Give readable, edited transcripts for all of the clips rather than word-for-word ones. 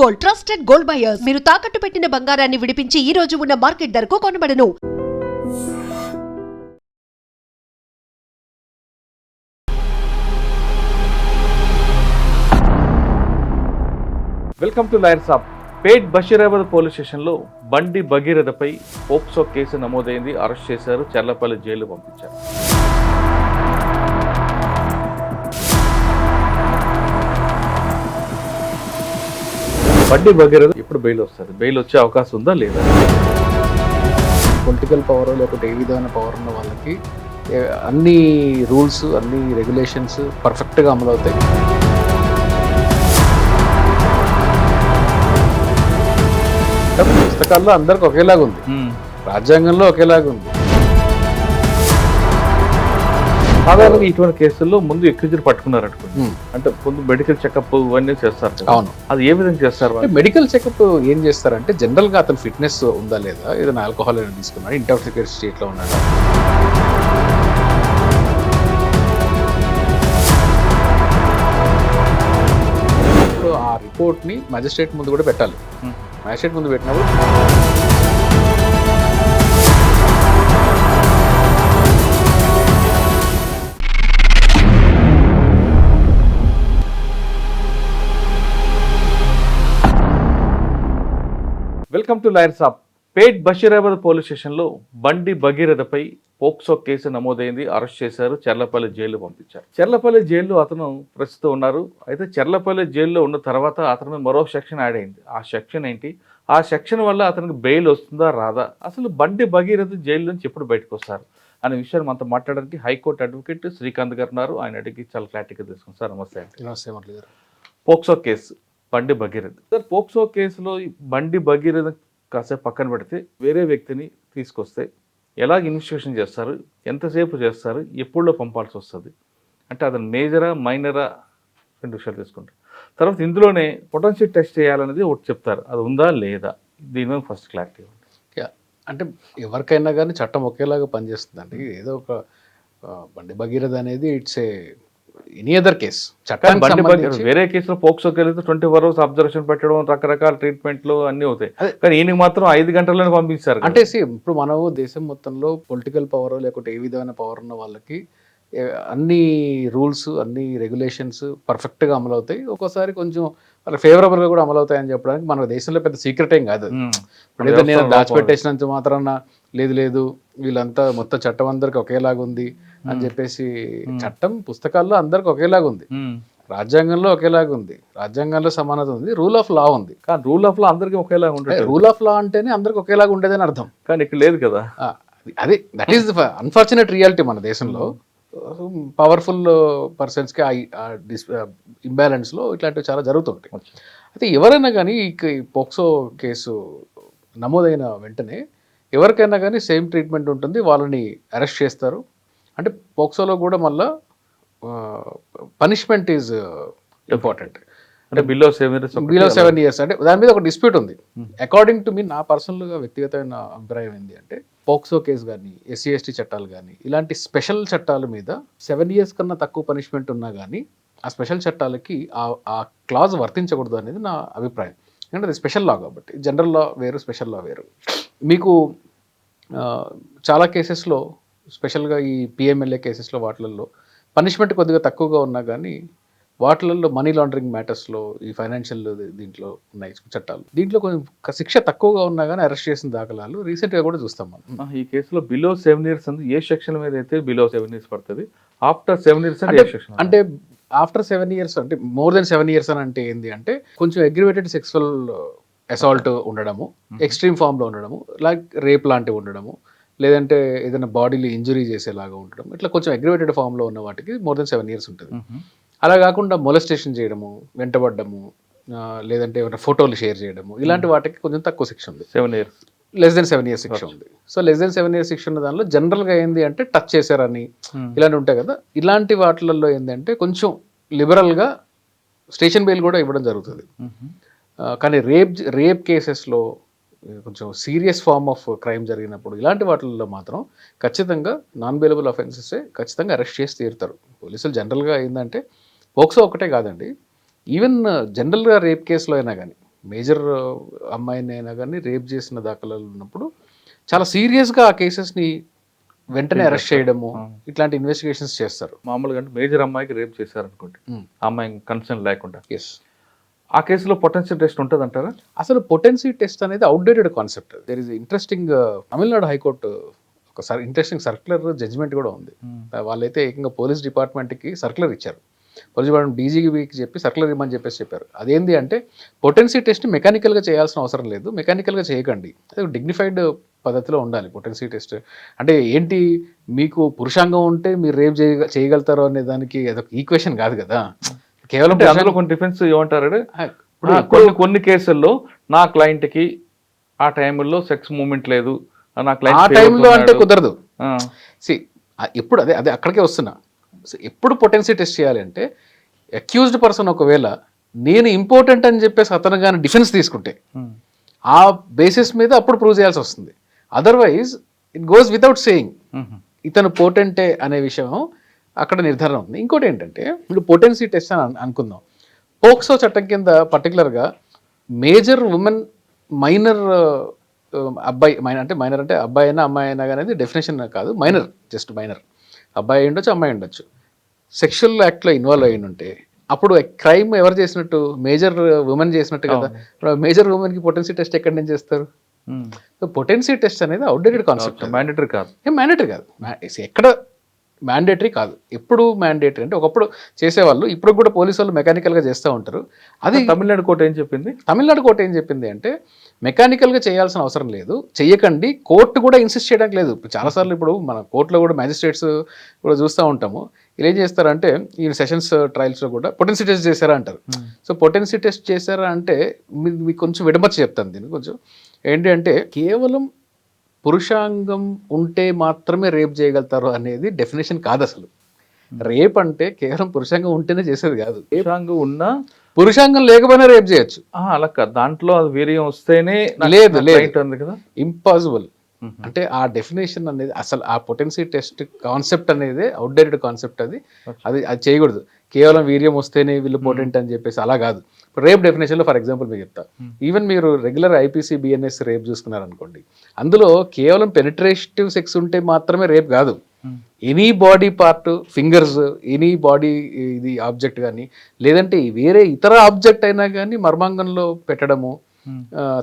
Gold, trusted gold buyers. మీరు తాకట్టు పెట్టిన బంగారాన్ని విడిపించి ఈ రోజు ఉన్న మార్కెట్ ధరకు కొనబడను. వెల్కమ్ టు లాయర్ సాబ్. పేట్ బషీరాబాద్ పోలీస్ స్టేషన్లో బండి భగీరథపై పోక్సో కేసు నమోదైంది. అరెస్ట్ చేశారు, చర్లపల్లి జైలు పంపించారు. బండి భగీరథ ఇప్పుడు బెయిల్ వస్తుంది. బెయిల్ వచ్చే అవకాశం ఉందా లేదా? పొలిటికల్ పవర్ లేకపోతే ఏ విధమైన పవర్ ఉన్న వాళ్ళకి అన్ని రూల్స్ అన్ని రెగ్యులేషన్స్ పర్ఫెక్ట్గా అమలవుతాయి. పుస్తకాల్లో అందరికి ఒకేలాగా ఉంది, రాజ్యాంగంలో ఒకేలాగా ఉంది. సాధారణంగా ఇటువంటి కేసుల్లో ముందు ఎక్యూజర్ పట్టుకున్నారు అనుకోండి, అంటే ముందు మెడికల్ చెకప్ ఇవన్నీ చేస్తారు. అవును, అది ఏ విధంగా చేస్తారు? మెడికల్ చెకప్ ఏం చేస్తారంటే జనరల్ గా అతను ఫిట్నెస్ ఉందా లేదా, ఏదైనా ఆల్కహాల్ ఏదైనా తీసుకున్నాడు, ఇంటాక్సికేటెడ్ స్టేట్ లో ఉన్నాడు, ఆ రిపోర్ట్ ని మ్యాజిస్ట్రేట్ ముందు కూడా పెట్టాలి. మ్యాజిస్ట్రేట్ ముందు పెట్టినప్పుడు వెల్కమ్ టు లాయర్ సాబ్. పేట్ బషీరాబాద్ పోలీస్ స్టేషన్లో బండి భగీరథపై పోక్సో కేసు నమోదైంది. అరెస్ట్ చేశారు, చర్లపల్లి జైలు పంపించారు. చర్లపల్లి జైల్లో అతను ప్రస్తుతం ఉన్నారు. అయితే చర్లపల్లి జైల్లో ఉన్న తర్వాత అతను మరో సెక్షన్ యాడ్ అయింది. ఆ సెక్షన్ ఏంటి? ఆ సెక్షన్ వల్ల అతనికి బెయిల్ వస్తుందా రాదా? అసలు బండి భగీరథ జైలు నుంచి ఎప్పుడు బయటకు వస్తారు అనే విషయాన్ని మనతో మాట్లాడడానికి హైకోర్టు అడ్వకేట్ శ్రీకాంత్ గారు ఉన్నారు. ఆయన అడిగి చాలా క్లారిటీగా తీసుకుని సార్ నమస్తే అండి. నమస్తే. పోక్సో కేసు బండి భగీరథ సార్, పోక్సో కేసులో బండి భగీరథ కాసేపు పక్కన పెడితే వేరే వ్యక్తిని తీసుకొస్తే ఎలాగ ఇన్వెస్టిగేషన్ చేస్తారు, ఎంతసేపు చేస్తారు, ఎప్పుడులో పంపాల్సి వస్తుంది, అంటే అతను మేజరా మైనరా రెండు విషయాలు తీసుకుంటారు. తర్వాత ఇందులోనే పొటెన్షియల్ టెస్ట్ చేయాలనేది ఒకటి చెప్తారు, అది ఉందా లేదా? దీని మీద ఫస్ట్ క్లారిటీ ఉంది. అంటే ఎవరికైనా కానీ చట్టం ఒకేలాగా పనిచేస్తుందండి. ఏదో ఒక బండి భగీరథ అనేది it's a any other case. చట్టానికి వేరే కేసులో పోక్సోకి వెళ్తే 24 hours అబ్జర్వేషన్ పెట్టడం, రకరకాల ట్రీట్మెంట్లు అన్నీ అవుతాయి. కానీ ఈయనకి మాత్రం 5 గంటల్లోనే పంపించారు. అంటే ఇప్పుడు మనము దేశం మొత్తంలో పొలిటికల్ పవర్ లేకపోతే ఏ విధమైన పవర్ ఉన్న వాళ్ళకి అన్ని రూల్స్ అన్ని రెగ్యులేషన్స్ పర్ఫెక్ట్గా అమలవుతాయి. ఒక్కోసారి కొంచెం వాళ్ళకి ఫేవరబుల్గా కూడా అమలవుతాయని చెప్పడానికి మన దేశంలో పెద్ద సీక్రెట్ ఏం కాదు. ఇప్పుడు ఏదో నేను దాచిపెట్టేసినంత మాత్రాన లేదు వీళ్ళంతా మొత్తం చట్టం అందరికి ఒకేలాగా ఉంది అని చెప్పేసి, చట్టం పుస్తకాల్లో అందరికి ఒకేలాగా ఉంది, రాజ్యాంగంలో ఒకేలాగా ఉంది, రాజ్యాంగంలో సమానత ఉంది, రూల్ ఆఫ్ లా ఉంది. కానీ రూల్ ఆఫ్ లా అందరికీ ఒకేలాగా ఉంటుంది. రూల్ ఆఫ్ లా అంటేనే అందరికి ఒకేలాగా ఉండేదని అర్థం. కానీ ఇక్కడ లేదు కదా. అది that is the unfortunate reality మన దేశంలో. పవర్ఫుల్ పర్సన్స్కి ఇంబ్యాలెన్స్లో ఇట్లాంటివి చాలా జరుగుతుంటాయి. అయితే ఎవరైనా కానీ ఈ పోక్సో కేసు నమోదైన వెంటనే ఎవరికైనా కానీ సేమ్ ట్రీట్మెంట్ ఉంటుంది, వాళ్ళని అరెస్ట్ చేస్తారు. అంటే పోక్సోలో కూడా మళ్ళా పనిష్మెంట్ ఈజ్ ఇంపార్టెంట్. అంటే బిలో 7 years. అంటే దాని మీద ఒక డిస్ప్యూట్ ఉంది. అకార్డింగ్ టు మీ, నా పర్సనల్గా వ్యక్తిగతమైన అభిప్రాయం ఏంటి అంటే, పోక్సో కేసు కానీ SC/ST చట్టాలు కానీ ఇలాంటి స్పెషల్ చట్టాల మీద 7 years కన్నా తక్కువ పనిష్మెంట్ ఉన్నా కానీ ఆ స్పెషల్ చట్టాలకి ఆ క్లాజ్ వర్తించకూడదు అనేది నా అభిప్రాయం. ఎందుకంటే అది స్పెషల్ లా కాబట్టి. జనరల్ లా వేరు, స్పెషల్ లా వేరు. మీకు చాలా కేసెస్లో స్పెషల్గా ఈ PMLA కేసెస్లో వాటిల్లో పనిష్మెంట్ కొద్దిగా తక్కువగా ఉన్నా కానీ వాటిల్లో మనీ లాండరింగ్ మ్యాటర్స్లో ఈ ఫైనాన్షియల్ దీంట్లో ఉన్నాయి చట్టాలు, దీంట్లో కొంచెం శిక్ష తక్కువగా ఉన్నా కానీ అరెస్ట్ చేసిన దాఖలాలు రీసెంట్గా కూడా చూస్తాం మనం. ఈ కేసులో బిలో 7 years అంటే ఏ సెక్షన్ మీద అయితే బిలో 7 years పడుతుంది, ఆఫ్టర్ 7 years అంటే ఆఫ్టర్ 7 years అంటే మోర్ దెన్ 7 years అని అంటే ఏంటి అంటే, కొంచెం అగ్రివేటెడ్ సెక్సువల్ అసాల్ట్ ఉండడము, ఎక్స్ట్రీమ్ ఫామ్లో ఉండడము, లైక్ రేప్ లాంటివి ఉండడము, లేదంటే ఏదైనా బాడీలో ఇంజురీ చేసేలాగా ఉండడం, ఇట్లా కొంచెం అగ్రివేటెడ్ ఫామ్లో ఉన్న వాటికి మోర్ దెన్ 7 years ఉంటుంది. అలా కాకుండా మొలెస్టేషన్ చేయడము, వెంటబడ్డము, లేదంటే ఏమైనా ఫోటోలు షేర్ చేయడము, ఇలాంటి వాటికి కొంచెం తక్కువ శిక్ష ఉంది. 7 years, లెస్ దెన్ 7 years శిక్ష ఉంది. సో లెస్ దెన్ 7 years శిక్ష ఉన్న దానిలో జనరల్గా ఏంది అంటే టచ్ చేశారని ఇలాంటివి ఉంటాయి కదా. ఇలాంటి వాటిల్లో ఏంటంటే కొంచెం లిబరల్గా స్టేషన్ బెయిల్ కూడా ఇవ్వడం జరుగుతుంది. కానీ రేప్ కేసెస్లో కొంచెం సీరియస్ ఫార్మ్ ఆఫ్ క్రైమ్ జరిగినప్పుడు ఇలాంటి వాటిల్లో మాత్రం ఖచ్చితంగా నాన్ బెయిలబుల్ అఫెన్సెసే ఖచ్చితంగా అరెస్ట్ చేసి తీరుతారు పోలీసులు. జనరల్గా ఏంటంటే పోక్సో ఒకటే కాదండి, ఈవెన్ జనరల్గా రేప్ కేసులో అయినా కానీ మేజర్ అమ్మాయిని అయినా కానీ రేప్ చేసిన దాఖలాలు ఉన్నప్పుడు చాలా సీరియస్గా ఆ కేసెస్ని వెంటనే అరెస్ట్ చేయడము ఇట్లాంటి ఇన్వెస్టిగేషన్స్ చేస్తారు. మామూలుగా అంటే మేజర్ అమ్మాయికి రేప్ చేశారు అనుకోండి, ఆ అమ్మాయి కన్సర్న్ లేకుండా, ఎస్, ఆ కేసులో పొటెన్షియల్ టెస్ట్ ఉంటుంది అంటారా? అసలు పొటెన్సీ టెస్ట్ అనేది outdated concept. There is interesting Tamil Nadu high court ఒకసారి ఇంట్రెస్టింగ్ సర్క్యులర్ జడ్జిమెంట్ కూడా ఉంది. వాళ్ళైతే ఏకంగా పోలీస్ డిపార్ట్మెంట్కి సర్క్యులర్ ఇచ్చారు. పోలీస్ డిపార్ట్మెంట్ డీజీకి చెప్పి సర్క్యులర్ ఇవ్వమని చెప్పారు. అదేంటి అంటే పొటెన్సీ టెస్ట్ మెకానికల్గా చేయాల్సిన అవసరం లేదు, మెకానికల్గా చేయకండి, అది డిగ్నిఫైడ్ పద్ధతిలో ఉండాలి. పొటెన్సీ టెస్ట్ అంటే ఏంటి, మీకు పురుషాంగం ఉంటే మీరు రేప్ చేయగలుగుతారు అనే దానికి అదొక ఈక్వేషన్ కాదు కదా. కేవలం అందులో కొన్ని డిఫెన్స్ ఏమంటారు, కొన్ని కేసుల్లో నా క్లయింట్కి ఆ టైంలో సెక్స్ మూమెంట్ లేదు, నా ఆ క్లయింట్ టైంలో అంటే కుదరదు. ఎప్పుడు అదే అదే అక్కడికే వస్తున్నా. ఎప్పుడు పొటెన్సీ టెస్ట్ చేయాలి అంటే అక్యూజ్డ్ పర్సన్ ఒకవేళ నేను ఇంపార్టెంట్ అని చెప్పేసి అతను కానీ డిఫెన్స్ తీసుకుంటే ఆ బేసిస్ మీద అప్పుడు ప్రూవ్ చేయాల్సి వస్తుంది. Otherwise it goes without saying ఇతను పోటెంటే అనే విషయం అక్కడ నిర్ధారణ ఉంది. ఇంకోటి ఏంటంటే ఇప్పుడు పొటెన్సీ టెస్ట్ అని అనుకుందాం. పోక్సో చట్టం కింద పర్టికులర్గా మేజర్ ఉమెన్ మైనర్ అబ్బాయి అంటే మైనర్ అంటే అబ్బాయి అయినా అమ్మాయి అయినా కానీ డెఫినేషన్ కాదు, మైనర్, జస్ట్ మైనర్, అబ్బాయి ఉండొచ్చు అమ్మాయి ఉండొచ్చు, సెక్షువల్ యాక్ట్లో ఇన్వాల్వ్ అయి ఉంటే అప్పుడు క్రైమ్ ఎవరు చేసినట్టు, మేజర్ ఉమెన్ చేసినట్టు కదా. మేజర్ ఉమెన్కి పొటెన్సీ టెస్ట్ ఎక్కడి నుంచి చేస్తారు? సో పొటెన్సీ టెస్ట్ అనేది అవుట్డేటెడ్ కాన్సెప్ట్, మ్యాండేటరీ కాదు. మ్యాండేటరీ కాదు, ఎక్కడ మ్యాండేటరీ కాదు. ఎప్పుడు మ్యాండేటరీ అంటే ఒకప్పుడు చేసేవాళ్ళు, ఇప్పుడు కూడా పోలీసు వాళ్ళు మెకానికల్గా చేస్తూ ఉంటారు. అది తమిళనాడు కోర్టు ఏం చెప్పింది? తమిళనాడు కోర్టు ఏం చెప్పింది అంటే మెకానికల్గా చేయాల్సిన అవసరం లేదు, చెయ్యకండి. కోర్టు కూడా ఇన్సిస్ట్ చేయడానికి లేదు. చాలాసార్లు ఇప్పుడు మన కోర్టులో కూడా మ్యాజిస్ట్రేట్స్ కూడా చూస్తూ ఉంటాము. ఇలా ఏం చేస్తారంటే ఈ సెషన్స్ ట్రయల్స్లో కూడా పొటెన్సీ టెస్ట్ చేశారా అంటారు. సో పొటెన్సీ టెస్ట్ చేశారా అంటే మీకు కొంచెం విడమర్చి చెప్తాను దీన్ని. కొంచెం ఏంటి అంటే కేవలం పురుషాంగం ఉంటే మాత్రమే రేప్ చేయగలుగుతారు అనేది డెఫినేషన్ కాదు అసలు. రేప్ అంటే కేవలం పురుషాంగం ఉంటేనే చేసేది కాదు, పురుషాంగం ఉన్నా పురుషాంగం లేకపోయినా రేప్ చేయొచ్చు. అలా కాదు, దాంట్లో అది వీర్యం వస్తేనే లేదు కదా, ఇంపాసిబుల్. అంటే ఆ డెఫినేషన్ అనేది అసలు ఆ పొటెన్సీ టెస్ట్ కాన్సెప్ట్ అనేది అవుట్డేటెడ్ కాన్సెప్ట్. అది చేయకూడదు. కేవలం వీర్యం వస్తేనే వీళ్ళు పోటెంట్ అని చెప్పేసి అలా కాదు. ఇప్పుడు రేప్ డెఫినేషన్లో ఫర్ ఎగ్జాంపుల్ మీకు చెప్తా. ఈవెన్ మీరు రెగ్యులర్ ఐపీసీ బిఎన్ఎస్ రేప్ చూసుకున్నారనుకోండి, అందులో కేవలం పెనిట్రేటివ్ సెక్స్ ఉంటే మాత్రమే రేప్ కాదు. Any body part, fingers, any body ఇది ఆబ్జెక్ట్ కానీ లేదంటే వేరే ఇతర ఆబ్జెక్ట్ అయినా కానీ మర్మాంగంలో పెట్టడము,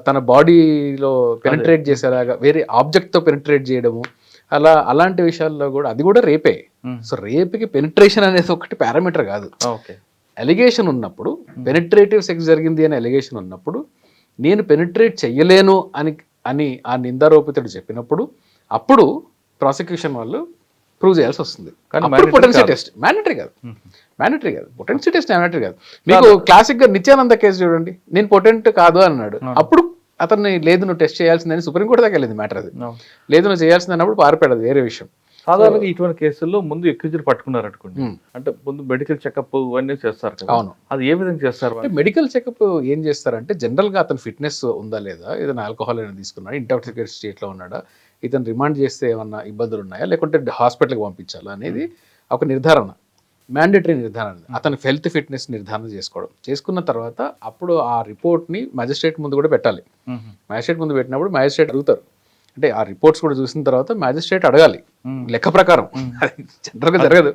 తన బాడీలో పెనిట్రేట్ చేసేలాగా వేరే ఆబ్జెక్ట్తో పెనిట్రేట్ చేయడము, అలాంటి విషయాల్లో కూడా అది కూడా రేపే. సో రేప్కి పెనిట్రేషన్ అనేది ఒకటి పారామీటర్ కాదు. ఎలిగేషన్ ఉన్నప్పుడు, పెనిట్రేటివ్ సెక్స్ జరిగింది అనే ఎలిగేషన్ ఉన్నప్పుడు, నేను పెనిట్రేట్ చెయ్యలేను అని ఆ నిందారోపితుడు చెప్పినప్పుడు అప్పుడు ప్రాసిక్యూషన్ వాళ్ళు ప్రూవ్ చేయాల్సి వస్తుంది. పొటెన్సీ టెస్ట్ మ్యాండేటరీ కాదు, పొటెన్సీ టెస్ట్ మ్యాండేటరీ కాదు. మీకు క్లాసిక్గా నిత్యానంద కేసు చూడండి, నేను పొటెంట్ కాదు అన్నాడు, అప్పుడు అతన్ని లేదు నువ్వు టెస్ట్ చేయాల్సిందని సుప్రీంకోర్టు దాకా వెళ్ళింది మ్యాటర్. అది లేదు నువ్వు చేయాల్సింది అన్నప్పుడు పారిపోయాడు, వేరే విషయం. సాధారణంగా ఇటువంటి కేసుల్లో ముందు ఎక్యూజర్ పట్టుకున్నారు అనుకోండి, అంటే ముందు మెడికల్ చెకప్ అన్నీ చేస్తారు కదా. అవును, అది ఏ విధంగా చేస్తారు? మెడికల్ చెకప్ ఏం చేస్తారంటే జనరల్గా అతను ఫిట్నెస్ ఉందా లేదా, ఏదైనా ఆల్కహాల్ అయినా తీసుకున్నాడా, ఇంటాక్సికేటెడ్ స్టేట్లో ఉన్నాడా, ఇతను రిమాండ్ చేస్తే ఏమన్నా ఇబ్బందులు ఉన్నాయా, లేకుంటే హాస్పిటల్కి పంపించాలా అనేది ఒక నిర్ధారణ, మ్యాండేటరీ నిర్ధారణ. అతని హెల్త్ ఫిట్నెస్ నిర్ధారణ చేసుకున్న తర్వాత అప్పుడు ఆ రిపోర్ట్ని మ్యాజిస్ట్రేట్ ముందు కూడా పెట్టాలి. మ్యాజిస్ట్రేట్ ముందు పెట్టినప్పుడు మ్యాజిస్ట్రేట్ అడుగుతారు. అంటే ఆ రిపోర్ట్స్ కూడా చూసిన తర్వాత మ్యాజిస్ట్రేట్ అడగాలి లెక్క ప్రకారం. అది జనరల్గా జరగదు.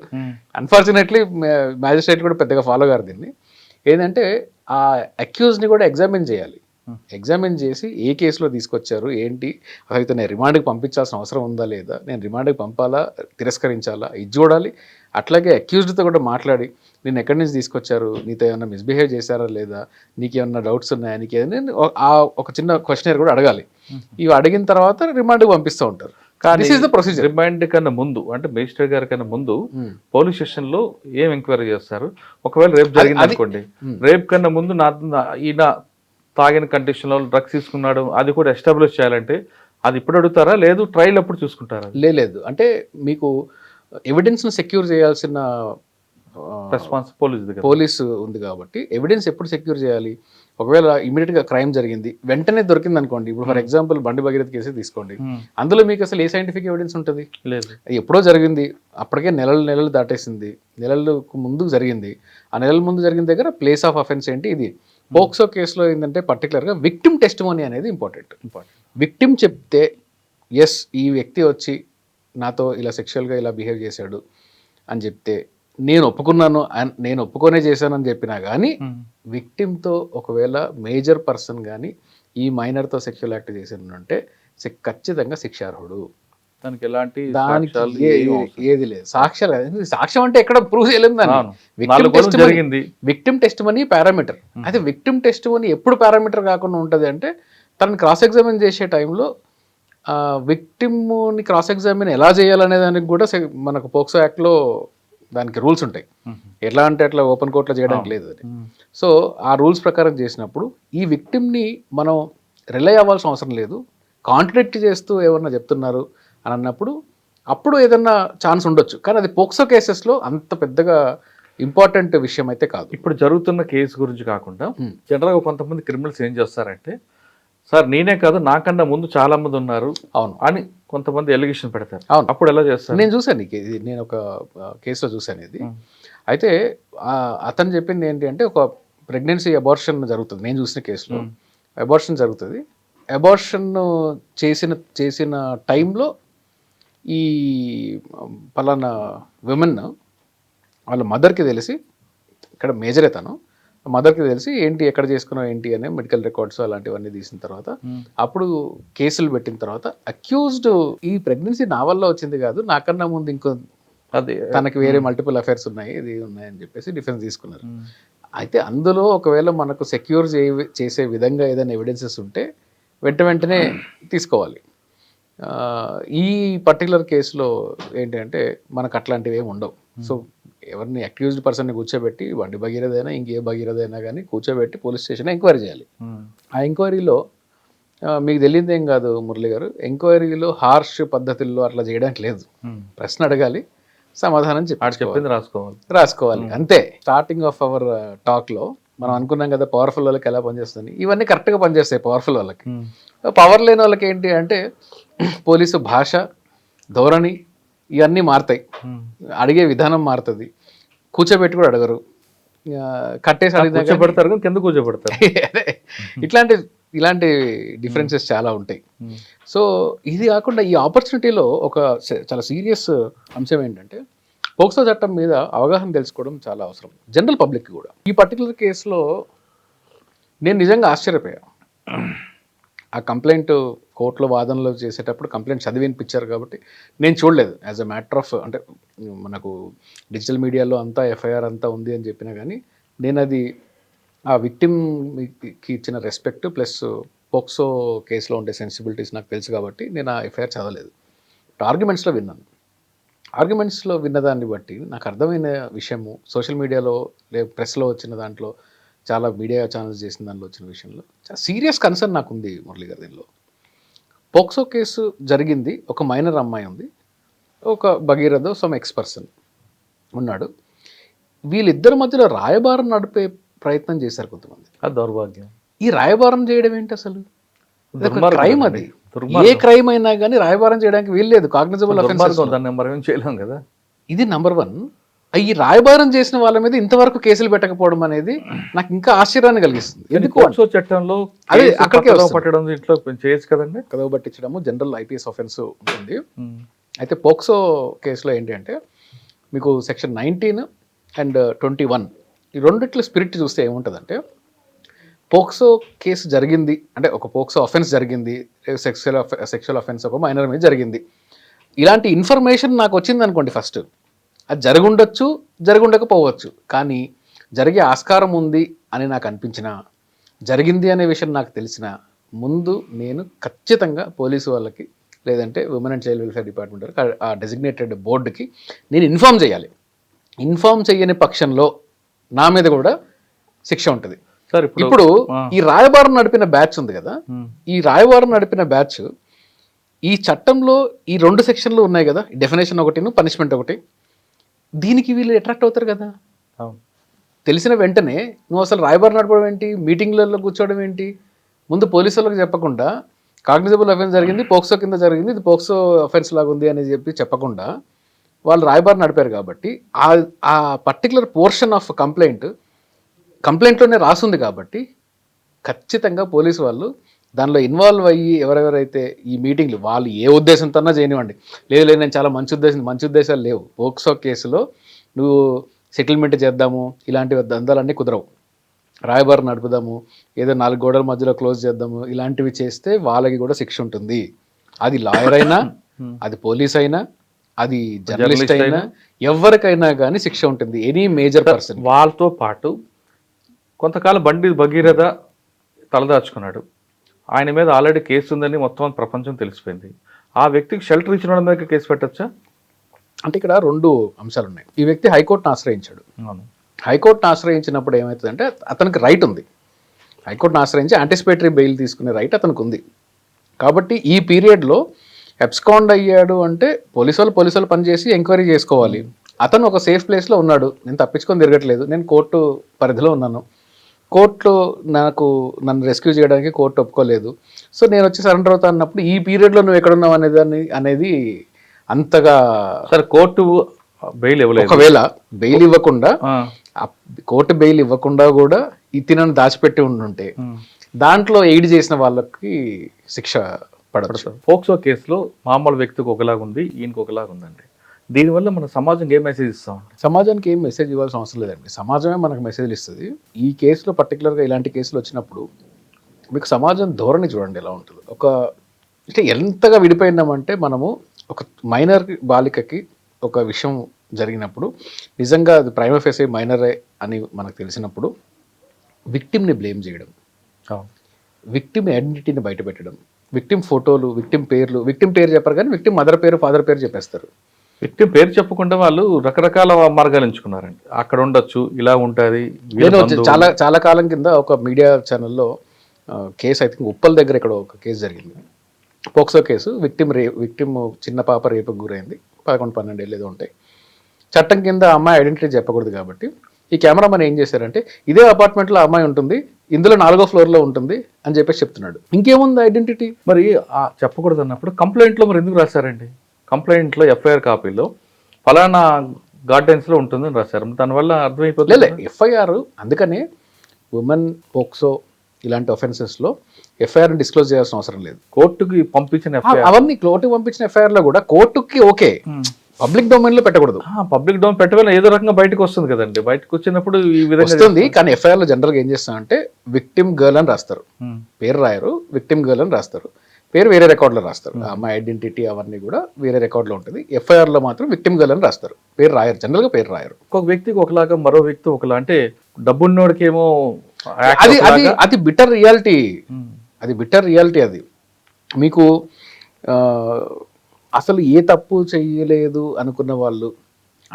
అన్ఫార్చునేట్లీ మ్యాజిస్ట్రేట్ కూడా పెద్దగా ఫాలో గారు దీన్ని. ఏంటంటే ఆ అక్యూజ్ని కూడా ఎగ్జామిన్ చేయాలి. ఎగ్జామిన్ చేసి ఏ కేసులో తీసుకొచ్చారు ఏంటి, అసలు ఇతను రిమాండ్కి పంపించాల్సిన అవసరం ఉందా లేదా, నేను రిమాండ్కి పంపాలా తిరస్కరించాలా, ఇది చూడాలి. అట్లాగే అక్యూజ్డ్తో కూడా మాట్లాడి నేను ఎక్కడి నుంచి తీసుకొచ్చారు, నీతో ఏమన్నా మిస్బిహేవ్ చేశారా లేదా, నీకు ఏమన్నా డౌట్స్ ఉన్నాయా, నీకు ఏదైనా ఒక చిన్న క్వశ్చనర్ కూడా అడగాలి. ఇవి అడిగిన తర్వాత రిమాండ్కి పంపిస్తూ ఉంటారు. This is the procedure. Remand కన్నా ముందు అంటే మేజిస్ట్రేట్ గారి కన్నా ముందు పోలీస్ స్టేషన్ లో ఏం ఎంక్వైరీ చేస్తారు? ఒకవేళ రేప్ జరిగింది అనుకోండి, రేప్ కన్నా ముందు ఈయన తాగిన కండిషన్లో డ్రగ్స్ తీసుకున్నాడు అది కూడా ఎస్టాబ్లిష్ చేయాలంటే అది ఇప్పుడు అడుగుతారా, లేదు ట్రయల్ అప్పుడు చూసుకుంటారా? లేదు, అంటే మీకు ఎవిడెన్స్ను సెక్యూర్ చేయాల్సిన పోలీసు ఉంది కాబట్టి ఎవిడెన్స్ ఎప్పుడు సెక్యూర్ చేయాలి? ఒకవేళ ఇమీడియట్గా క్రైమ్ జరిగింది వెంటనే దొరికింది అనుకోండి, ఇప్పుడు ఫర్ ఎగ్జాంపుల్ బండి భగీరథ కేసు తీసుకోండి, అందులో మీకు అసలు ఏ సైంటిఫిక్ ఎవిడెన్స్ ఉంటుంది? లేదు, ఎప్పుడో జరిగింది, అప్పటికే నెలలు దాటేసింది, నెలలకు ముందు జరిగింది. ఆ నెలల ముందు జరిగిన దగ్గర ప్లేస్ ఆఫ్ అఫెన్స్ ఏంటి, ఇది పోక్సో కేసులో ఏంటంటే పర్టికులర్గా విక్టిమ్ టెస్టిమోనీ అనేది ఇంపార్టెంట్. విక్టిమ్ చెప్తే ఎస్ ఈ వ్యక్తి వచ్చి నాతో ఇలా సెక్షువల్గా ఇలా బిహేవ్ చేశాడు అని చెప్తే నేను ఒప్పుకున్నాను నేను ఒప్పుకొనే చేశానని చెప్పినా కానీ విక్టిమ్తో ఒకవేళ మేజర్ పర్సన్ కానీ ఈ మైనర్తో సెక్షువల్ యాక్ట్ చేసినంటే ఖచ్చితంగా శిక్షార్హుడు. దానికి ఎలాంటి దానికి ఏది లేదు, సాక్ష్యం అంటే ఎక్కడ ప్రూవ్ చేయలేదు దాన్ని. జరిగింది విక్టిమ్ టెస్టిమనీ పారామీటర్. అయితే విక్టిమ్ టెస్టిమనీ ఎప్పుడు పారామీటర్ కాకుండా ఉంటుంది అంటే తనని క్రాస్ ఎగ్జామిన్ చేసే టైంలో విక్టిమ్ని క్రాస్ ఎగ్జామిన్ ఎలా చేయాలనే దానికి కూడా మనకు పోక్సో యాక్ట్లో దానికి రూల్స్ ఉంటాయి. ఎట్లా అంటే అట్లా ఓపెన్ కోర్టులో చేయడానికి లేదు అది. సో ఆ రూల్స్ ప్రకారం చేసినప్పుడు ఈ విక్టిమ్ని మనం రిలై అవ్వాల్సిన అవసరం లేదు. కాంట్రాడిక్ట్ చేస్తూ ఎవరన్నా చెప్తున్నారు అని అన్నప్పుడు అప్పుడు ఏదన్నా ఛాన్స్ ఉండొచ్చు, కానీ అది పోక్సో కేసెస్లో అంత పెద్దగా ఇంపార్టెంట్ విషయం అయితే కాదు. ఇప్పుడు జరుగుతున్న కేసు గురించి కాకుండా జనరల్గా కొంతమంది క్రిమినల్స్ ఏం చేస్తారంటే, సార్ నేనే కాదు నాకన్నా ముందు చాలా మంది ఉన్నారు అవును అని కొంతమంది ఎలిగేషన్ పెడతారు. అవును, అప్పుడు ఎలా చేస్తారు? నేను చూశాను ఇది, నేను ఒక కేసులో చూశాను ఇది. అయితే అతను చెప్పింది ఏంటి అంటే, ఒక ప్రెగ్నెన్సీ అబార్షన్ జరుగుతుంది. నేను చూసిన కేసులో అబార్షన్ జరుగుతుంది. అబార్షన్ చేసిన టైంలో ఈ పలానా విమెన్ వాళ్ళ మదర్కి తెలిసి, ఇక్కడ మేజర్ తను మదర్కి తెలిసి ఏంటి ఎక్కడ చేసుకున్నావు ఏంటి అనే మెడికల్ రికార్డ్స్ అలాంటివన్నీ తీసిన తర్వాత అప్పుడు కేసులు పెట్టిన తర్వాత అక్యూజ్డ్ ఈ ప్రెగ్నెన్సీ నా వల్ల వచ్చింది కాదు, నాకన్నా ముందు ఇంకో అదే తనకి వేరే మల్టిపుల్ అఫైర్స్ ఉన్నాయి ఇది ఉన్నాయని చెప్పేసి డిఫెన్స్ తీసుకున్నారు. అయితే అందులో ఒకవేళ మనకు సెక్యూర్ చేసే విధంగా ఏదైనా ఎవిడెన్సెస్ ఉంటే వెంటనే తీసుకోవాలి. ఈ పర్టికులర్ కేసులో ఏంటంటే మనకు అట్లాంటివి ఏమి ఉండవు. సో ఎవరిని అక్యూజ్డ్ పర్సన్ని కూర్చోబెట్టి బండి భగీరథైనా ఇంకే భగీరథైనా కానీ కూర్చోబెట్టి పోలీస్ స్టేషన్ ఎంక్వైరీ చేయాలి. ఆ ఎంక్వైరీలో మీకు తెలియదు ఏం కాదు మురళి గారు, ఎంక్వైరీలో హార్ష్ పద్ధతుల్లో అట్లా చేయడానికి లేదు. ప్రశ్న అడగాలి, సమాధానం చెప్పింది రాసుకోవాలి అంతే. స్టార్టింగ్ ఆఫ్ అవర్ టాక్లో మనం అనుకున్నాం కదా పవర్ఫుల్ వాళ్ళకి ఎలా పనిచేస్తుంది, ఇవన్నీ కరెక్ట్గా పనిచేస్తాయి పవర్ఫుల్ వాళ్ళకి. పవర్ లేని వాళ్ళకి ఏంటి అంటే పోలీసు భాష ధోరణి ఇవన్నీ మారుతాయి, అడిగే విధానం మారుతుంది, కూర్చోబెట్టి కూడా అడగరు, కట్టేసి అడిగిన కింద కూర్చోబెడతారు. ఇలాంటి డిఫరెన్సెస్ చాలా ఉంటాయి. సో ఇది కాకుండా ఈ ఆపర్చునిటీలో ఒక చాలా సీరియస్ అంశం ఏంటంటే పోక్సో చట్టం మీద అవగాహన తెలుసుకోవడం చాలా అవసరం జనరల్ పబ్లిక్కి కూడా. ఈ పర్టికులర్ కేసులో నేను నిజంగా ఆశ్చర్యపోయా. ఆ కంప్లైంట్ కోర్టులో వాదనలో చేసేటప్పుడు కంప్లైంట్ చదివి వినిపించారు కాబట్టి నేను చూడలేదు. యాజ్ అ మ్యాటర్ ఆఫ్ అంటే మనకు డిజిటల్ మీడియాలో అంతా ఎఫ్ఐఆర్ అంతా ఉంది అని చెప్పినా కానీ నేను అది ఆ విక్టిమ్కి ఇచ్చిన రెస్పెక్ట్ ప్లస్ పోక్సో కేసులో ఉండే సెన్సిబిలిటీస్ నాకు తెలుసు కాబట్టి నేను ఆ ఎఫ్ఐఆర్ చదవలేదు. ఆర్గ్యుమెంట్స్లో విన్నాను. ఆర్గ్యుమెంట్స్లో విన్నదాన్ని బట్టి నాకు అర్థమైన విషయము సోషల్ మీడియాలో ప్రెస్లో వచ్చిన దాంట్లో చాలా మీడియా ఛానల్స్ చేసిన దాంట్లో వచ్చిన విషయంలో చాలా సీరియస్ కన్సర్న్ నాకు ఉంది మురళి గారు. దీనిలో పోక్సో కేసు జరిగింది, ఒక మైనర్ అమ్మాయి ఉంది, ఒక భగీరథ సమ్ ఎక్స్పర్సన్ ఉన్నాడు. వీళ్ళిద్దరి మధ్యలో రాయబారం నడిపే ప్రయత్నం చేశారు కొంతమంది. దౌర్భాగ్యం. ఈ రాయబారం చేయడం ఏంటి అసలు? క్రైమ్. అది ఏ క్రైమ్ అయినా కానీ రాయబారం చేయడానికి వీల్లేదు, కాగ్నిజబుల్ అఫెన్స్. కదా ఇది నంబర్ 1. ఈ రాయబారం చేసిన వాళ్ళ మీద ఇంతవరకు కేసులు పెట్టకపోవడం అనేది నాకు ఇంకా ఆశ్చర్యాన్ని కలిగిస్తుంది. ఎందుకు చట్టంలో అదే అక్కడికే పట్టడం ఇంట్లో చేయొచ్చు కదండి, కదవ పట్టించడము జనరల్ ఐపీఎస్ ఆఫెన్స్ ఉంటుంది. అయితే పోక్సో కేసులో ఏంటి అంటే మీకు సెక్షన్ 19 అండ్ 21 ఈ రెండిట్లో స్పిరిట్ చూస్తే ఏముంటుందంటే పోక్సో కేసు జరిగింది అంటే ఒక పోక్సో అఫెన్స్ జరిగింది, సెక్షువల్ అఫెన్స్ ఒక మైనర్ మీద జరిగింది, ఇలాంటి ఇన్ఫర్మేషన్ నాకు వచ్చింది అనుకోండి, ఫస్ట్ అది జరుగుండొచ్చు జరుగుండకపోవచ్చు, కానీ జరిగే ఆస్కారం ఉంది అని నాకు అనిపించిన, జరిగింది అనే విషయం నాకు తెలిసిన ముందు నేను ఖచ్చితంగా పోలీసు వాళ్ళకి లేదంటే women and child welfare department ఆ డెసిగ్నేటెడ్ బోర్డుకి నేను ఇన్ఫామ్ చేయాలి. ఇన్ఫామ్ చేయని పక్షంలో నా మీద కూడా శిక్ష ఉంటుంది. ఇప్పుడు ఈ రాయబారం నడిపిన బ్యాచ్ ఉంది కదా, ఈ రాయబారం నడిపిన బ్యాచ్ ఈ చట్టంలో ఈ 2 సెక్షన్లు ఉన్నాయి కదా, డెఫినేషన్ ఒకటి పనిష్మెంట్ ఒకటి, దీనికి వీళ్ళు అట్రాక్ట్ అవుతారు కదా. తెలిసిన వెంటనే నువ్వు అసలు రాయబారం నడపడం ఏంటి, మీటింగ్లలో కూర్చోవడం ఏంటి, ముందు పోలీసు వాళ్ళకి చెప్పకుండా కాగ్నిజబుల్ అఫెన్స్ జరిగింది, పోక్సో కింద జరిగింది, ఇది పోక్సో అఫెన్స్ లాగా ఉంది అని చెప్పకుండా వాళ్ళు రాయబారం నడిపారు కాబట్టి ఆ పర్టికులర్ పోర్షన్ ఆఫ్ కంప్లైంట్ కంప్లైంట్లోనే రాసుంది కాబట్టి ఖచ్చితంగా పోలీసు వాళ్ళు దానిలో ఇన్వాల్వ్ అయ్యి ఎవరెవరైతే ఈ మీటింగ్లు వాళ్ళు ఏ ఉద్దేశంతో చేయనివ్వండి, లేదు నేను చాలా మంచి ఉద్దేశాలు లేవు. పోక్సో కేసులో నువ్వు సెటిల్మెంట్ చేద్దాము ఇలాంటి దందాలన్నీ కుదరవు, రాయబారు నడుపుదాము, ఏదో 4 గోడల మధ్యలో క్లోజ్ చేద్దాము, ఇలాంటివి చేస్తే వాళ్ళకి కూడా శిక్ష ఉంటుంది. అది లాయర్ అయినా, అది పోలీస్ అయినా, అది జర్నలిస్ట్ అయినా, ఎవరికైనా కానీ శిక్ష ఉంటుంది. Any major person. వాళ్ళతో పాటు కొంతకాలం బండి భగీరథ తలదాచుకున్నాడు. ఆయన మీద ఆల్రెడీ కేసు ఉందని మొత్తం ప్రపంచం తెలిసిపోయింది. ఆ వ్యక్తికి షెల్టర్ ఇచ్చిన వాళ్ళ మీద కేసు పెట్టచ్చా? అంటే ఇక్కడ 2 అంశాలు ఉన్నాయి. ఈ వ్యక్తి హైకోర్టును ఆశ్రయించాడు. హైకోర్టును ఆశ్రయించినప్పుడు ఏమవుతుందంటే అతనికి రైట్ ఉంది. హైకోర్టును ఆశ్రయించి యాంటిసిపేటరీ బెయిల్ తీసుకునే రైట్ అతనికి ఉంది. కాబట్టి ఈ పీరియడ్లో అబ్స్కాండ్ అయ్యాడు అంటే పోలీసు వాళ్ళు పనిచేసి ఎంక్వైరీ చేసుకోవాలి. అతను ఒక సేఫ్ ప్లేస్లో ఉన్నాడు, నేను తప్పించుకొని తిరగట్లేదు, నేను కోర్టు పరిధిలో ఉన్నాను, కోర్టు నన్ను రెస్క్యూ చేయడానికి కోర్టు ఒప్పుకోలేదు, సో నేను వచ్చి సరెండర్ అవుతా అన్నప్పుడు ఈ పీరియడ్లో నువ్వు ఎక్కడున్నావు అనేది అంతగా సరే కోర్టు బెయిల్ ఇవ్వలేదు. ఒకవేళ బెయిల్ ఇవ్వకుండా కోర్టు బెయిల్ ఇవ్వకుండా కూడా ఇతను దాచిపెట్టి ఉండుంటే దాంట్లో ఎయిడ్ చేసిన వాళ్ళకి శిక్ష పడదు. పోక్సో కేసులో మామూలు వ్యక్తికి ఒకలాగా ఉంది, ఈయనకి ఒకలాగా ఉందండి. దీనివల్ల మన సమాజం ఏం మెసేజ్ ఇస్తాం? సమాజానికి ఏం మెసేజ్ ఇవ్వాల్సిన అవసరం లేదండి, సమాజమే మనకు మెసేజ్లు ఇస్తుంది. ఈ కేసులో పర్టికులర్గా ఇలాంటి కేసులు వచ్చినప్పుడు మీకు సమాజం ధోరణి చూడండి ఎలా ఉంటుంది. అంటే ఎంతగా విడిపోయినామంటే మనము ఒక మైనర్ బాలికకి ఒక విషయం జరిగినప్పుడు నిజంగా అది ప్రైమా ఫేసీ మైనరే అని మనకు తెలిసినప్పుడు విక్టిమ్ని బ్లేమ్ చేయడం, విక్టిమ్ ఐడెంటిటీని బయటపెట్టడం, విక్టిమ్ ఫోటోలు, విక్టిమ్ పేరు చెప్పరు కానీ విక్టిమ్ మదర్ పేరు ఫాదర్ పేరు చెప్పేస్తారు. విక్టిమ్ పేరు చెప్పకుండా వాళ్ళు రకరకాల మార్గాలు ఎంచుకున్నారండి. అక్కడ ఉండొచ్చు, ఇలా ఉంటుంది. నేను చాలా కాలం కింద ఒక మీడియా ఛానల్లో కేసు, ఐ థింక్ ఉప్పల్ దగ్గర ఇక్కడ ఒక కేసు జరిగింది, పోక్సో కేసు. విక్టిమ్ చిన్న పాప రేపుకు గురైంది, 11-12 ఏళ్ళు ఏదో ఉంటాయి. చట్టం కింద అమ్మాయి ఐడెంటిటీ చెప్పకూడదు కాబట్టి ఈ కెమెరామెన్ ఏం చేశారంటే ఇదే అపార్ట్మెంట్లో అమ్మాయి ఉంటుంది, ఇందులో 4వ ఫ్లోర్లో ఉంటుంది అని చెప్పేసి చెప్తున్నాడు. ఇంకేముంది ఐడెంటిటీ? మరి చెప్పకూడదు అన్నప్పుడు కంప్లైంట్లో మరి ఎందుకు రాశారండి? కంప్లైంట్లో ఎఫ్ఐఆర్ కాపీలో ఫలానా గార్డెన్స్లో ఉంటుందని రాశారు. దానివల్ల అర్థమైపోతుంది. ఎఫ్ఐఆర్ అందుకనే ఉమెన్ పోక్సో ఇలాంటి ఒఫెన్సెస్లో ఎఫ్ఐఆర్ డిస్క్లోజ్ చేయాల్సిన అవసరం లేదు. కోర్టుకి పంపించిన అవన్నీ కోర్టుకి పంపించిన ఎఫ్ఐఆర్లో కూడా కోర్టుకి ఓకే, పబ్లిక్ డొమైన్లో పెట్టకూడదు. పబ్లిక్ డొమైన్ పెట్టగల ఏదో రకంగా బయటకు వస్తుంది కదండి. బయటకు వచ్చినప్పుడు ఈ విధంగా వస్తుంది. కానీ ఎఫ్ఐఆర్లో జనరల్గా ఏం చేస్తామంటే విక్టిమ్ గర్ల్ అని రాస్తారు, పేరు రాయరు, విక్టిమ్ గర్ల్ అని రాస్తారు, పేరు వేరే రికార్డులో రాస్తారు. అమ్మాయి ఐడెంటిటీ అవన్నీ కూడా వేరే రికార్డులో ఉంటుంది. ఎఫ్ఐఆర్లో మాత్రం విక్టిమ్ గర్ల్ అని రాస్తారు, పేరు రాయరు, జనరల్గా పేరు రాయరు. ఒక వ్యక్తికి ఒకలాగా మరో వ్యక్తి ఒకలా, అంటే డబ్బున్నోడికేమో అది బిటర్ రియాలిటీ. అది మీకు అసలు ఏ తప్పు చేయలేదు అనుకున్న వాళ్ళు,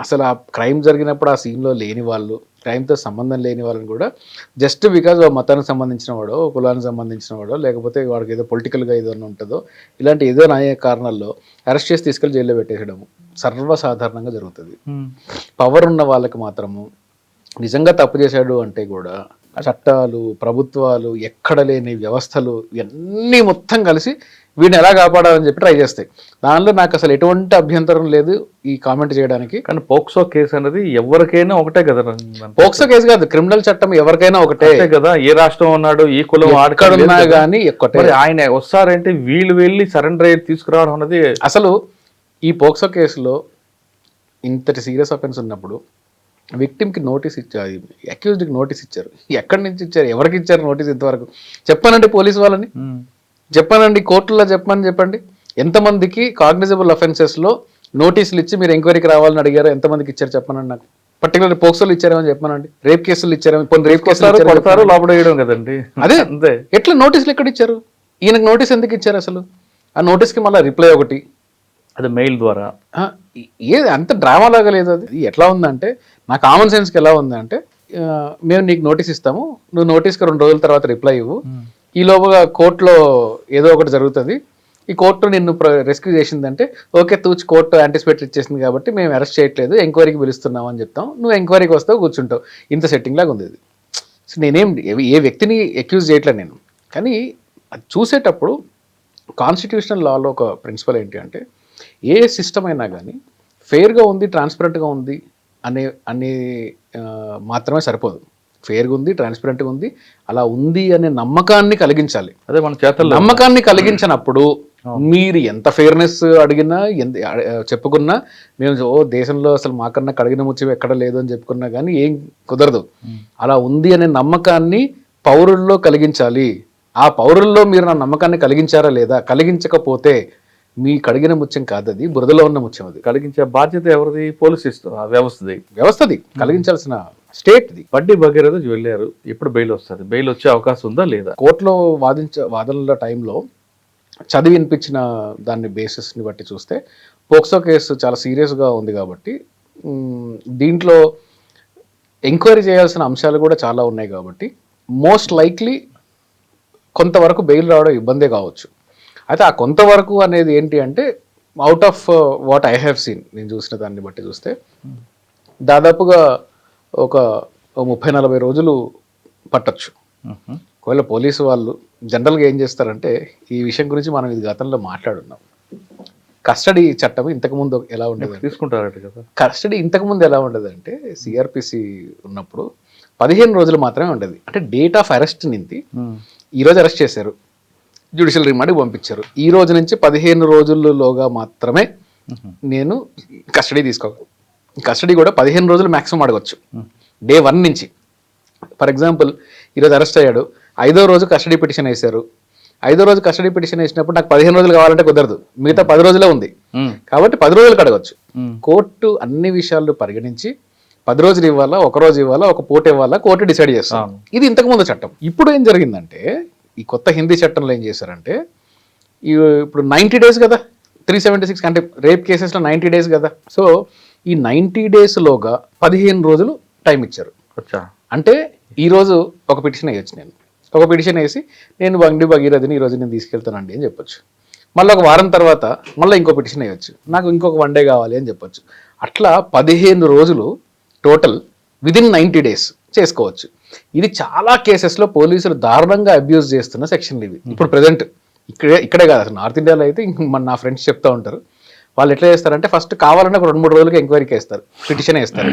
అసలు ఆ క్రైమ్ జరిగినప్పుడు ఆ సీన్లో లేని వాళ్ళు, క్రైమ్తో సంబంధం లేని వాళ్ళని కూడా జస్ట్ బికాజ్ మతానికి సంబంధించిన వాడో, కులానికి సంబంధించిన వాడో, లేకపోతే వాడికి ఏదో పొలిటికల్గా ఏదైనా ఉంటుందో, ఇలాంటి ఏదో నాయ కారణాల్లో అరెస్ట్ చేసి తీసుకెళ్ళి జైల్లో పెట్టేయడము సర్వసాధారణంగా జరుగుతుంది. పవర్ ఉన్న వాళ్ళకి మాత్రము నిజంగా తప్పు చేశాడు అంటే కూడా చట్టాలు, ప్రభుత్వాలు, ఎక్కడ లేని వ్యవస్థలు ఇవన్నీ మొత్తం కలిసి వీడిని ఎలా కాపాడాలని చెప్పి ట్రై చేస్తాయి. దానిలో నాకు అసలు ఎటువంటి అభ్యంతరం లేదు ఈ కామెంట్ చేయడానికి. కానీ పోక్సో కేసు అనేది ఎవరికైనా ఒకటే కదా. పోక్సో కేసు కాదు, క్రిమినల్ చట్టం ఎవరికైనా ఒకటే కదా. ఏ రాష్ట్రం ఉన్నాడు, ఈ కులం ఆడుకున్నా కానీ ఒక్కటే. ఆయన వస్తారంటే వీళ్ళు వెళ్ళి సరెండర్ అయ్యి తీసుకురావడం అనేది అసలు ఈ పోక్సో కేసులో ఇంతటి సీరియస్ అఫెన్స్ ఉన్నప్పుడు విక్టిమ్కి నోటీస్ ఇచ్చారు, అక్యూజ్డ్కి నోటీస్ ఇచ్చారు. ఎక్కడి నుంచి ఇచ్చారు, ఎవరికి ఇచ్చారు నోటీస్? ఇంతవరకు చెప్పానండి పోలీసు వాళ్ళని, చెప్పానండి కోర్టులో చెప్పండి. ఎంతమందికి కాగ్నిజబుల్ అఫెన్సెస్లో నోటీసులు ఇచ్చి మీరు ఎంక్వైరీకి రావాలని అడిగారు, ఎంతమందికి ఇచ్చారు చెప్పనండి నాకు. పర్టికులర్ పోక్సోలు ఇచ్చారేమో చెప్పనండి, రేప్ కేసులు ఇచ్చారేమో, రేప్ కేసులు కొడతారు లోపల వేయడం కదండి. అదే ఎట్లా నోటీసులు ఎక్కడ ఇచ్చారు? ఈయనకు నోటీస్ ఎందుకు ఇచ్చారు అసలు? ఆ నోటీస్కి మళ్ళీ రిప్లై ఒకటి, అది మెయిల్ ద్వారా. ఏది అంత డ్రామా లాగా లేదు. అది ఎట్లా ఉందంటే నా కామన్ సెన్స్కి ఎలా ఉందంటే, మేము నీకు నోటీస్ ఇస్తాము, నువ్వు నోటీస్కి 2 రోజుల తర్వాత రిప్లై ఇవ్వు, ఈ లోపుగా కోర్టులో ఏదో ఒకటి జరుగుతుంది, ఈ కోర్టు నిన్ను రెస్క్యూ చేసిందంటే ఓకే తూచి కోర్టు యాంటిసిపేటరీ ఇచ్చేసింది కాబట్టి మేము అరెస్ట్ చేయట్లేదు, ఎంక్వైరీకి పిలుస్తున్నాం అని చెప్తాం, నువ్వు ఎంక్వైరీకి వస్తావు కూర్చుంటావు. ఇంత సెట్టింగ్ లాగా ఉంది ఇది. సో నేనేం ఏ వ్యక్తిని అక్యూజ్ చేయట్లేదు నేను, కానీ అది చూసేటప్పుడు కాన్స్టిట్యూషనల్ లాలో ఒక ప్రిన్సిపల్ ఏంటి అంటే ఏ సిస్టమ్ అయినా కానీ ఫెయిర్గా ఉంది, ట్రాన్స్పరెంట్గా ఉంది అనే మాత్రమే సరిపోదు. ఫేర్గా ఉంది, ట్రాన్స్పరెంట్గా ఉంది, అలా ఉంది అనే నమ్మకాన్ని కలిగించాలి. అదే మన చేతల్లో నమ్మకాన్ని కలిగించినప్పుడు మీరు ఎంత ఫేర్నెస్ అడిగినా ఎంత చెప్పుకున్నా, మేము దేశంలో అసలు మాకన్నా కడిగిన ముత్యం ఎక్కడ లేదు అని చెప్పుకున్నా కానీ ఏం కుదరదు. అలా ఉంది అనే నమ్మకాన్ని పౌరుల్లో కలిగించాలి. ఆ పౌరుల్లో మీరు నా నమ్మకాన్ని కలిగించారా లేదా? కలిగించకపోతే మీ కడిగిన ముత్యం కాదు, అది బురదలో ఉన్న ముత్యం. అది కలిగించే బాధ్యత ఎవరిది? పోలీస్ వ్యవస్థది కలిగించాల్సిన స్టేట్ది. బండి భగీరథ వెళ్ళారు, ఎప్పుడు బెయిల్ వస్తుంది? బెయిల్ వచ్చే అవకాశం ఉందా లేదా? కోర్టులో వాదనల టైంలో చదివి వినిపించిన దాన్ని బేసిస్ని బట్టి చూస్తే పోక్సో కేసు చాలా సీరియస్గా ఉంది కాబట్టి దీంట్లో ఎంక్వైరీ చేయాల్సిన అంశాలు కూడా చాలా ఉన్నాయి కాబట్టి మోస్ట్ లైక్లీ కొంతవరకు బెయిల్ రావడం ఇబ్బందే కావచ్చు. అయితే ఆ కొంతవరకు అనేది ఏంటి అంటే out of what I have seen, నేను చూసిన దాన్ని బట్టి చూస్తే దాదాపుగా ఒక 30-40 రోజులు పట్టచ్చు. ఒకవేళ పోలీసు వాళ్ళు జనరల్గా ఏం చేస్తారంటే, ఈ విషయం గురించి మనం ఇది గతంలో మాట్లాడున్నాం, కస్టడీ చట్టం ఇంతకుముందు ఎలా ఉండేది తీసుకుంటారట కదా. కస్టడీ ఇంతకుముందు ఎలా ఉండేదంటే సిఆర్పిసి ఉన్నప్పుడు 15 రోజులు మాత్రమే ఉండేది. అంటే డేట్ ఆఫ్ అరెస్ట్ నింది ఈరోజు అరెస్ట్ చేశారు, జ్యుడిషియల్ రిమాండ్కి పంపించారు, ఈ రోజు నుంచి 15 రోజుల్లోగా మాత్రమే నేను కస్టడీ తీసుకోగలను. కస్టడీ కూడా 15 రోజులు మ్యాక్సిమం అడగచ్చు డే 1 నుంచి. ఫర్ ఎగ్జాంపుల్ ఈరోజు అరెస్ట్ అయ్యాడు, 5వ రోజు కస్టడీ పిటిషన్ వేశారు. 5వ రోజు కస్టడీ పిటిషన్ వేసినప్పుడు నాకు 15 రోజులు కావాలంటే కుదరదు, మిగతా 10 రోజులే ఉంది కాబట్టి 10 రోజులకు అడగచ్చు. కోర్టు అన్ని విషయాలు పరిగణించి 10 రోజులు ఇవ్వాలా, 1 రోజు ఇవ్వాలా, ఒక పూట ఇవ్వాలా, కోర్టు డిసైడ్ చేస్తాం. ఇది ఇంతకుముందు చట్టం. ఇప్పుడు ఏం జరిగిందంటే ఈ కొత్త హిందీ చట్టంలో ఏం చేశారంటే, ఇప్పుడు 90 days కదా, 376 అంటే రేప్ కేసెస్లో 90 days కదా. సో ఈ 90 daysలోగా 15 రోజులు టైం ఇచ్చారు. అంటే ఈరోజు ఒక పిటిషన్ వేయచ్చు, నేను ఒక పిటిషన్ వేసి నేను బండి భగీరథని ఈరోజు నేను తీసుకెళ్తానండి అని చెప్పొచ్చు. మళ్ళీ ఒక వారం తర్వాత మళ్ళీ ఇంకో పిటిషన్ వేయచ్చు, నాకు ఇంకొక 1 day కావాలి అని చెప్పొచ్చు. అట్లా 15 రోజులు టోటల్ విదిన్ 90 days చేసుకోవచ్చు. ఇది చాలా కేసెస్లో పోలీసులు దారుణంగా అబ్యూజ్ చేస్తున్న సెక్షన్లు ఇవి. ఇప్పుడు ప్రజెంట్ ఇక్కడే కాదు, అసలు నార్త్ ఇండియాలో అయితే నా ఫ్రెండ్స్ చెప్తూ ఉంటారు, వాళ్ళు ఎట్లా చేస్తారంటే ఫస్ట్ కావాలంటే ఒక 2-3 రోజులకి ఎంక్వైరీకి వేస్తారు, పిటిషన్ వేస్తారు.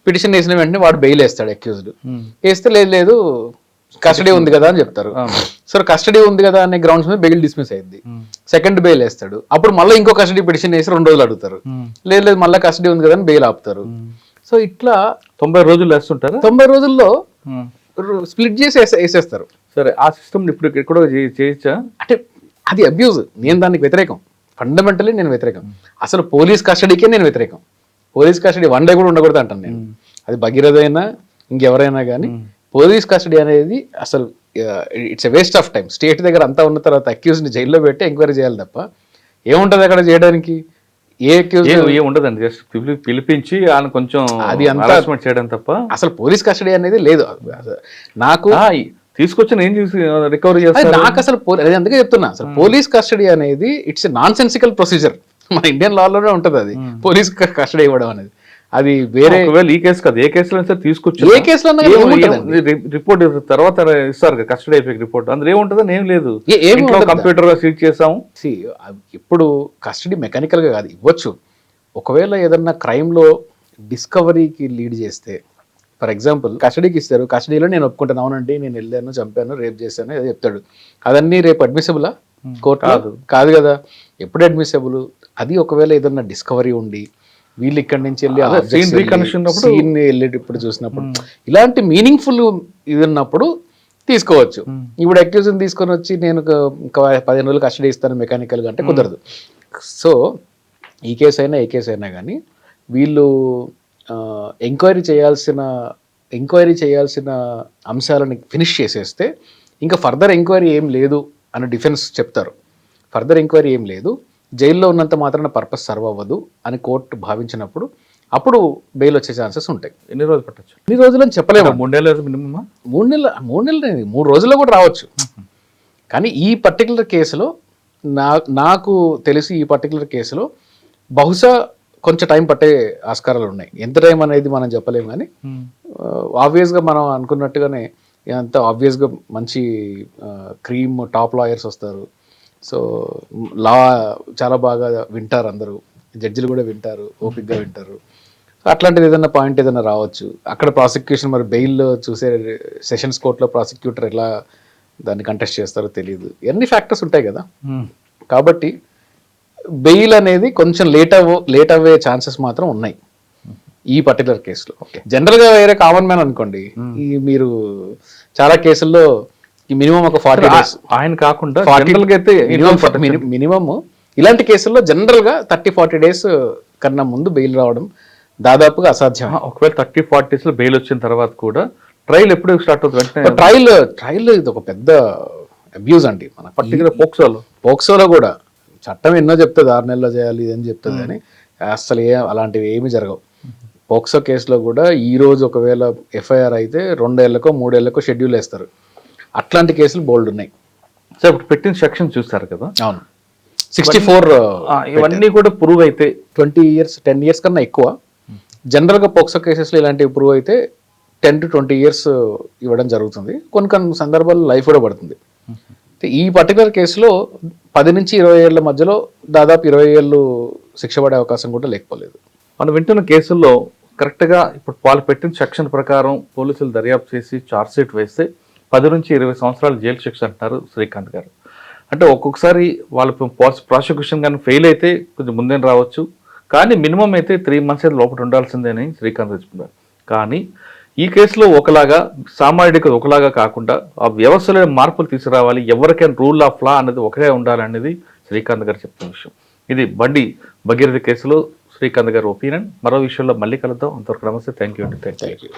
పిటిషన్ వేసిన వెంటనే వాడు బెయిల్ వేస్తాడు, అక్యూజ్డ్ వేస్తే లేదు కస్టడీ ఉంది కదా అని చెప్తారు. సో కస్టడీ ఉంది కదా అనే గ్రౌండ్స్ మీద బెయిల్ డిస్మిస్ అయింది. సెకండ్ బెయిల్ వేస్తాడు, అప్పుడు మళ్ళీ ఇంకో కస్టడీ పిటిషన్ వేసి 2 రోజులు అడుగుతారు, లేదు మళ్ళీ కస్టడీ ఉంది కదా అని బెయిల్ ఆపుతారు. సో ఇట్లా 90 రోజులు వేస్తుంటారు. 90 రోజుల్లో స్ప్లిట్ చేసి వేసేస్తారు. సరే, ఆ సిస్టమ్ ఇప్పుడు ఎక్కడో చేయొచ్చా? అంటే అది అబ్యూజ్. నేను దానికి వ్యతిరేకం, ఫండమెంటలీ నేను వ్యతిరేకం. అసలు పోలీస్ కస్టడీకే నేను వ్యతిరేకం. పోలీస్ కస్టడీ 1 day కూడా ఉండకూడదు అంటాను నేను. అది భగీరథ అయినా ఇంకెవరైనా కానీ పోలీస్ కస్టడీ అనేది అసలు it's a waste of time. State దగ్గర అంతా ఉన్న తర్వాత అక్యూజ్ని జైల్లో పెట్టి ఎంక్వైరీ చేయాలి తప్ప ఏముంటుంది అక్కడ చేయడానికి? ఏ అక్యూజ్ ఉండదండి, జస్ట్ పిలిపించి ఆయన కొంచెం అది అంతా చేయడం తప్ప అసలు పోలీస్ కస్టడీ అనేది లేదు. నాకు తీసుకొచ్చి ఏం చూసి రికవరీ చేస్తాను నాకు అసలు అందుకే చెప్తున్నా, అసలు పోలీస్ కస్టడీ అనేది ఇట్స్ నాన్ సెన్సికల్ ప్రొసీజర్. మన ఇండియన్ లాలోనే ఉంటుంది అది, పోలీస్ కస్టడీ ఇవ్వడం అనేది. అది వేరే ఈ కేసు కాదు, ఏ కేసులో తీసుకొచ్చి ఏ కేసులో రిపోర్ట్ తర్వాత ఇస్తారు కస్టడీ అయిపోయి రిపోర్ట్, అందులో ఏముంటుందని ఏం లేదు, కంప్యూటర్ సీట్ చేసాము. ఇప్పుడు కస్టడీ మెకానికల్ గా కాదు ఇవ్వచ్చు. ఒకవేళ ఏదన్నా క్రైమ్ లో డిస్కవరీకి లీడ్ చేస్తే, ఫర్ ఎగ్జాంపుల్ కస్టడీకి ఇస్తారు, కస్టడీలో నేను ఒప్పుకుంటాను, అవునండి నేను వెళ్ళాను, చంపాను, రేప్ చేశాను ఏదో చెప్తాడు, అదన్నీ రేపు అడ్మిసిబులా? కోర్టు కాదు కదా. ఎప్పుడు అడ్మిసిబుల్? అది ఒకవేళ ఏదన్నా డిస్కవరీ ఉండి వీళ్ళు ఇక్కడి నుంచి వెళ్ళి వెళ్ళేటప్పుడు చూసినప్పుడు, ఇలాంటి మీనింగ్ఫుల్ ఇది ఉన్నప్పుడు తీసుకోవచ్చు. ఇప్పుడు అక్యూజ్ని తీసుకొని వచ్చి నేను 15 రోజులు కస్టడీ ఇస్తాను మెకానికల్గా అంటే కుదరదు. సో ఈ కేసు అయినా ఏ కేసు అయినా కానీ వీళ్ళు ఎంక్వైరీ చేయాల్సిన అంశాలను ఫినిష్ చేసేస్తే ఇంకా ఫర్దర్ ఎంక్వైరీ ఏం లేదు అని డిఫెన్స్ చెప్తారు. ఫర్దర్ ఎంక్వైరీ ఏం లేదు, జైల్లో ఉన్నంత మాత్రాన పర్పస్ సర్వ్ అవ్వదు అని కోర్టు భావించినప్పుడు అప్పుడు బెయిల్ వచ్చే ఛాన్సెస్ ఉంటాయి. ఎన్ని రోజులు పట్టచ్చు? ఎన్ని రోజులు అని చెప్పలేము. 3 నెలలు మినిమమ్. 3 నెలలు 3 రోజుల్లో కూడా రావచ్చు. కానీ ఈ పర్టికులర్ కేసులో నాకు తెలిసి ఈ పర్టికులర్ కేసులో బహుశా కొంచెం టైం పట్టే ఆస్కారాలు ఉన్నాయి. ఎంత టైం అనేది మనం చెప్పలేము, కానీ ఆబ్వియస్గా మనం అనుకున్నట్టుగానే అంత ఆబ్వియస్గా మంచి క్రీమ్ టాప్ లాయర్స్ వస్తారు. సో లా చాలా బాగా వింటారు, అందరూ జడ్జిలు కూడా వింటారు, ఓపిక్గా వింటారు. అట్లాంటిది ఏదైనా పాయింట్ ఏదైనా రావచ్చు. అక్కడ ప్రాసిక్యూషన్ మరి బెయిల్ చూసే సెషన్స్ కోర్టులో ప్రాసిక్యూటర్ ఎలా దాన్ని కంటెస్ట్ చేస్తారో తెలియదు. ఎన్ని ఫ్యాక్టర్స్ ఉంటాయి కదా. కాబట్టి బెయిల్ అనేది కొంచెం లేట్ అవ్వే ఛాన్సెస్ మాత్రం ఉన్నాయి ఈ పర్టికులర్ కేసులో. జనరల్ గా వేరే కామన్ మ్యాన్ అనుకోండి, ఈ మీరు చాలా కేసుల్లో ఈ మినిమం ఒక 40 days ఆయన కాకుండా 40 అయితే మినిమం ఇలాంటి కేసుల్లో జనరల్ గా 30-40 days కన్నా ముందు బెయిల్ రావడం దాదాపుగా అసాధ్యం. ఒకవేళ 30-40 days లో బెయిల్ వచ్చిన తర్వాత కూడా ట్రయల్ ఎప్పుడు స్టార్ట్ అవుతుంది? ట్రయల్ ఇది ఒక పెద్ద అబ్యూజ్ అండి. మన పర్టికులర్ పోక్సోలో కూడా చట్టం ఎన్నో చెప్తుంది, 6 నెలల్లో చేయాలి ఇదని చెప్తుంది, కానీ అసలు అలాంటివి ఏమి జరగవు. పోక్సో కేసులో కూడా ఈ రోజు ఒకవేళ ఎఫ్ఐఆర్ అయితే 2 ఏళ్లకో 3 ఏళ్లకో షెడ్యూల్ వేస్తారు. అట్లాంటి కేసులు బోల్డ్ ఉన్నాయి. సో ఇప్పుడు పెట్టిన సెక్షన్ చూస్తారు కదా. అవును, 64 ఇవన్నీ కూడా ప్రూవ్ అయితే 10 years కన్నా ఎక్కువ. జనరల్గా పోక్సో కేసెస్లో ఇలాంటివి ప్రూవ్ అయితే 10 to 20 years ఇవ్వడం జరుగుతుంది. కొన్ని సందర్భాల్లో లైఫ్ కూడా పడుతుంది. ఈ పర్టికులర్ కేసులో 10 నుంచి 20 ఏళ్ల మధ్యలో దాదాపు 20 ఏళ్ళు శిక్ష పడే అవకాశం కూడా లేకపోలేదు. మనం వింటున్న కేసుల్లో కరెక్ట్గా ఇప్పుడు వాళ్ళు పెట్టిన సెక్షన్ ప్రకారం పోలీసులు దర్యాప్తు చేసి ఛార్జ్ షీట్ వేస్తే 10 నుంచి 20 సంవత్సరాలు జైలు శిక్ష అంటున్నారు శ్రీకాంత్ గారు. అంటే ఒక్కొక్కసారి వాళ్ళ ప్రాసిక్యూషన్ కానీ ఫెయిల్ అయితే కొంచెం ముందే రావచ్చు, కానీ మినిమం అయితే 3 months అయితే లోపల ఉండాల్సిందేని శ్రీకాంత్ చెప్తున్నారు. కానీ ఈ కేసులో ఒకలాగా సామాన్యుడికి ఒకలాగా కాకుండా ఆ వ్యవస్థలో మార్పులు తీసుకురావాలి, ఎవరికైనా రూల్ ఆఫ్ లా అనేది ఒకటే ఉండాలనేది శ్రీకాంత్ గారు చెప్తున్న విషయం. ఇది బండి భగీరథ కేసులో శ్రీకాంత్ గారి ఒపీనియన్. మరో విషయంలో మళ్ళీ కలుద్దాం. అంతవరకు నమస్తే. థ్యాంక్ యూ అండి. Thank you.